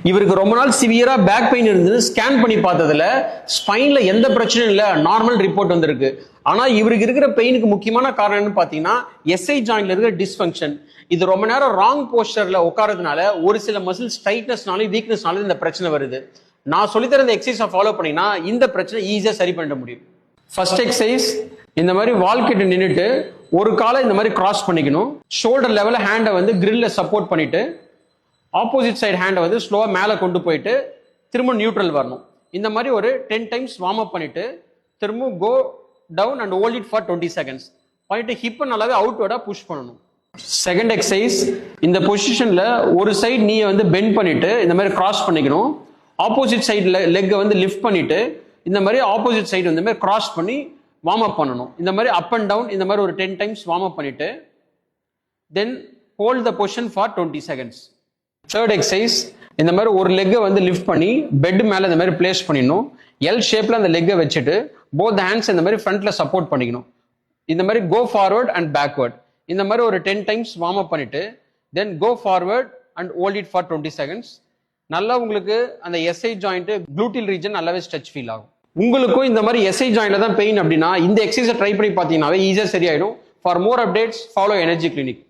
இவருக்கு ரொம்ப நாள் சிவியரா பேக் பெயின் இருந்தது. ஸ்கேன் பண்ணி பார்த்ததுல ஸ்பைன்ல எந்த பிரச்சனையும் இல்லை, நார்மல் ரிப்போர்ட் வந்திருக்கு. ஆனா இவருக்கு இருக்கிற பெயினுக்கு முக்கியமான காரணம் என்னன்னு பாத்தீங்கன்னா எஸ்ஐ ஜாயின்ட்ல இருக்கிற டிஸ்ஃபங்க்ஷன். இது ரொம்ப நேரம் ராங் போஸ்டர்ல உட்காரதுனால ஒரு சில மசில்ஸ் டைட்னஸ்னாலும் வீக்னஸ்னாலும் இந்த பிரச்சனை வருது. நான் சொல்லித்தர இந்த எக்ஸசைஸை ஃபாலோ பண்ணினா இந்த பிரச்சனை ஈஸியா சரி பண்ண முடியும். ஃபர்ஸ்ட் எக்ஸசைஸ், இந்த மாதிரி வால் கிட்ட நின்றுட்டு ஒரு காலை இந்த மாதிரி கிராஸ் பண்ணிக்கணும். ஷோல்டர் லெவலில் ஹேண்டை வந்து கிரில்ல சப்போர்ட் பண்ணிட்டு ஆப்போசிட் சைடு ஹேண்டை வந்து ஸ்லோவாக மேலே கொண்டு போயிட்டு திரும்ப நியூட்ரல் வரணும். இந்த மாதிரி ஒரு 10 டைம்ஸ் வார்ம் அப் பண்ணிட்டு திரும்ப go down and hold it for 20 seconds பண்ணிட்டு ஹிப்பை நல்லாவே அவுட்வர்டாக புஷ் பண்ணணும். செகண்ட் எக்ஸசைஸ், இந்த பொசிஷன்ல ஒரு சைடு நீ வந்து பெண்ட் பண்ணிட்டு இந்த மாதிரி கிராஸ் பண்ணிக்கணும். ஆப்போசிட் சைடு லெக்கை வந்து லிஃப்ட் பண்ணிட்டு இந்த மாதிரி ஆப்போசிட் சைடு இந்த மாதிரி கிராஸ் பண்ணி வார்ம் அப் பண்ணணும். இந்த மாதிரி அப் அண்ட் டவுன் இந்த மாதிரி ஒரு 10 டைம்ஸ் வார்ம் அப் பண்ணிட்டு then hold the position for 20 seconds. Third exercise, இந்த மாதிரி ஒரு லெக்கை வந்து லிஃப்ட் பண்ணி பெட் மேலே இந்த மாதிரி பிளேஸ் பண்ணிடணும். எல் ஷேப்ல அந்த லெக்கை வச்சுட்டு போத் ஹேண்ட்ஸ் இந்த மாதிரி ஃப்ரண்ட்ல சப்போர்ட் பண்ணிக்கணும். இந்த மாதிரி கோ ஃபார்வர்ட் அண்ட் பேக்வர்ட் இந்த மாதிரி ஒரு 10 டைம்ஸ் வார்ம் அப் பண்ணிட்டு then go forward and hold it for 20 seconds. நல்லா உங்களுக்கு அந்த எஸ்ஐ ஜாயிண்ட் க்ளூட்டியல் ரீஜன் நல்லாவே ஸ்ட்ரெச் ஃபீல் ஆகும். உங்களுக்கும் இந்த மாதிரி எஸ்ஐ ஜாயின்ல தான் பெயின் அப்படின்னா இந்த எக்ஸசைஸை ட்ரை பண்ணி பார்த்தீங்கன்னாவே ஈஸியாக சரியாயிடும். For more updates follow energy clinic.